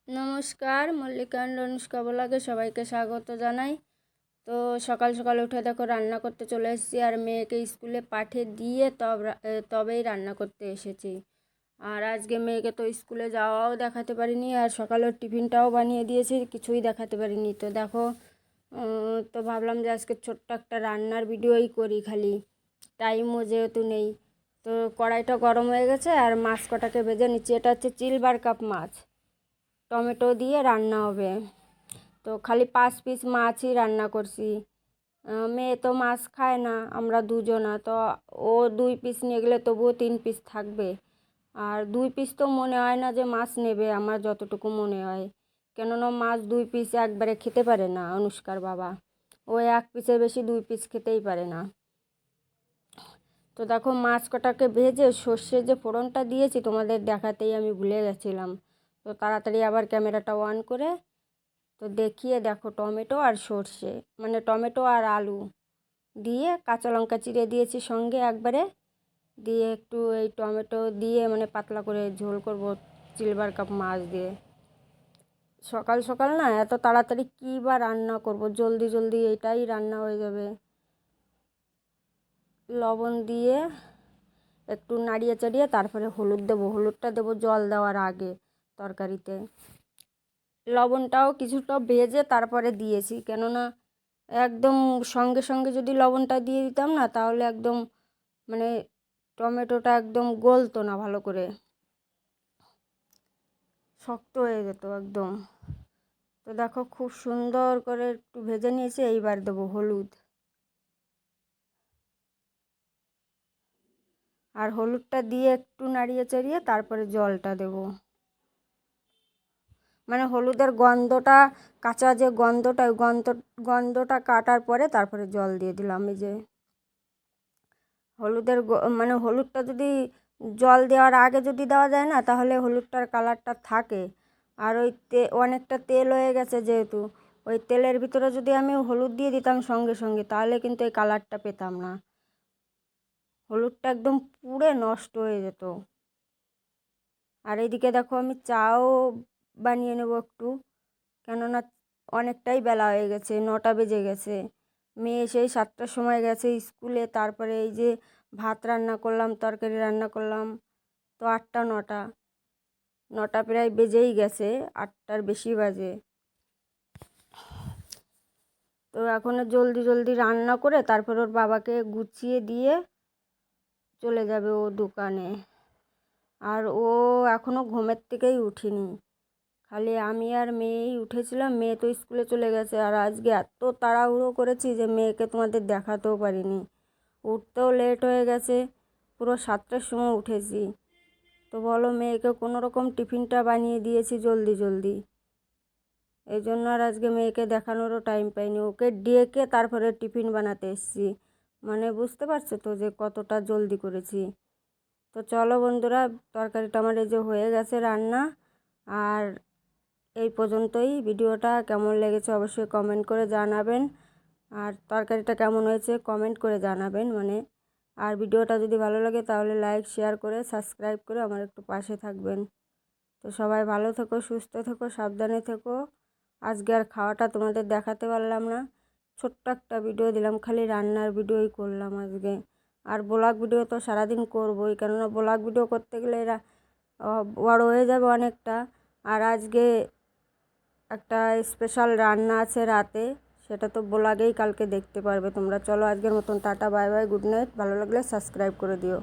নমস্কার, মল্লিকা অ্যান্ড অনুষ্কা ব্লগে সবাইকে স্বাগত জানাই। তো সকাল সকাল উঠে দেখো রান্না করতে চলে এসেছি, আর মেয়েকে স্কুলে পাঠিয়ে দিয়ে তবেই রান্না করতে এসেছি। আর আজকে মেয়েকে তো স্কুলে যাওয়াও দেখাতে পারিনি, আর সকালের টিফিনটাও বানিয়ে দিয়েছি, কিছুই দেখাতে পারিনি। তো দেখো, তো ভাবলাম যে আজকে ছোট্ট একটা রান্নার ভিডিওই করি, খালি টাইমও যেহেতু নেই। তো কড়াইটা গরম হয়ে গেছে আর মাছ কটাকে ভেজে নিচ্ছি। এটা হচ্ছে সিলভার কাপ মাছ, টমেটো দিয়ে রান্না হবে। তো খালি 5 পিস মাছই রান্না করছি। মেয়ে তো মাছ খায় না, আমরা দুজনা তো। ও 2 পিস নিয়ে গেলে তবুও 3 পিস থাকবে। আর 2 পিস তো মনে হয় না যে মাছ নেবে, আমার যতটুকু মনে হয়। কেননা মাছ 2 পিস একবারে খেতে পারে না অনুষ্কার বাবা। ও 1 পিসের বেশি 2 পিস খেতেই পারে না। তো দেখো মাছ কটাকে ভেজে সর্ষে যে ফোড়নটা দিয়েছি তোমাদের দেখাতেই আমি ভুলে গেছিলাম। তো তাড়াতাড়ি আবার ক্যামেরাটা অন করে তো দেখিয়ে দেখো, টমেটো আর সর্ষে, মানে টমেটো আর আলু দিয়ে কাঁচা লঙ্কা চিড়ে দিয়েছি সঙ্গে একবারে, দিয়ে একটু এই টমেটো দিয়ে মানে পাতলা করে ঝোল করব সিলভার কাপ মাছ দিয়ে। সকাল সকাল না এত তাড়াতাড়ি কী বা রান্না করব, জলদি জলদি এটাই রান্না হয়ে যাবে। লবণ দিয়ে একটু নাড়িয়ে চাড়িয়ে তারপরে হলুদ দেবো, হলুদটা দেবো জল দেওয়ার আগে তরকারিতে। লবণটাও কিছুটা ভেজে তারপরে দিয়েছি, কেননা একদম সঙ্গে সঙ্গে যদি লবণটা দিয়ে দিতাম না, তাহলে একদম মানে টমেটোটা একদম গলতো না ভালো করে, শক্ত হয়ে যেত একদম। তো দেখো খুব সুন্দর করে একটু ভেজে নিয়েছি, এইবার দেবো হলুদ। আর হলুদটা দিয়ে একটু নাড়িয়ে চাড়িয়ে তারপরে জলটা দেবো। মানে হলুদের গন্ধটা, কাঁচা যে গন্ধটা, ওই গন্ধটা কাটার পরে তারপরে জল দিয়ে দিলাম। এই যে হলুদের মানে হলুদটা যদি জল দেওয়ার আগে যদি দেওয়া যায় না, তাহলে হলুদটার কালারটা থাকে। আর ওই অনেকটা তেল হয়ে গেছে যেহেতু, ওই তেলের ভিতরে যদি আমি হলুদ দিয়ে দিতাম সঙ্গে সঙ্গে, তাহলে কিন্তু এই কালারটা পেতাম না, হলুদটা একদম পুড়ে নষ্ট হয়ে যেত। আর এইদিকে দেখো আমি চাও বানিয়ে নেব একটু, কেননা অনেকটাই বেলা হয়ে গেছে, 9টা বেজে গেছে। মেয়ে সেই 7টার সময় গেছে স্কুলে, তারপরে এই যে ভাত রান্না করলাম, তরকারি রান্না করলাম, তো 8টা 9টা প্রায় বেজেই গেছে, 8টার বেশি বাজে। তো এখন জলদি জলদি রান্না করে তারপর ওর বাবাকে গুছিয়ে দিয়ে চলে যাবে ও দোকানে। আর ও এখনও ঘুমের থেকেই উঠিনি, খালি আমি আর মেয়েই উঠেছিলাম। মেয়ে তো স্কুলে চলে গেছে, আর আজকে এত তাড়াহুড়ো করেছি যে মেয়েকে তোমাদের দেখাতেও পারিনি। উঠতেও লেট হয়ে গেছে, পুরো 7টার সময় উঠেছি। তো বলো, মেয়েকে কোনো রকম টিফিনটা বানিয়ে দিয়েছি জলদি জলদি, এই জন্য আর আজকে মেয়েকে দেখানোরও টাইম পাইনি। ওকে ডেকে তারপরে টিফিন বানাতে এসেছি, মানে বুঝতে পারছো তো যে কতটা জলদি করেছি। তো চলো বন্ধুরা, তরকারিটা আমার এই যে হয়ে গেছে রান্না। আর এই পর্যন্তই। ভিডিওটা কেমন লেগেছে অবশ্যই কমেন্ট করে জানাবেন, আর তরকারিটা কেমন হয়েছে কমেন্ট করে জানাবেন মানে। আর ভিডিওটা যদি ভালো লাগে তাহলে লাইক শেয়ার করে সাবস্ক্রাইব করে আমার একটু পাশে থাকবেন। তো সবাই ভালো থেকো, সুস্থ থেকো, সাবধানে থেকো। আজকে আর খাওয়াটা তোমাদের দেখাতে পারলাম না, ছোট্ট একটা ভিডিও দিলাম, খালি রান্নার ভিডিওই করলাম আজকে। আর ব্লগ ভিডিও তো সারাদিন করবোই, কেননা ব্লগ ভিডিও করতে গেলে এরা বড় হয়ে যাবে অনেকটা। আর আজকে একটা স্পেশাল রান্না আছে রাতে, সেটা তো ব্লগেই কালকে দেখতে পারবে তোমরা। চলো আজকের মতন tata, bye bye, good night. ভালো লাগলে সাবস্ক্রাইব করে দিও।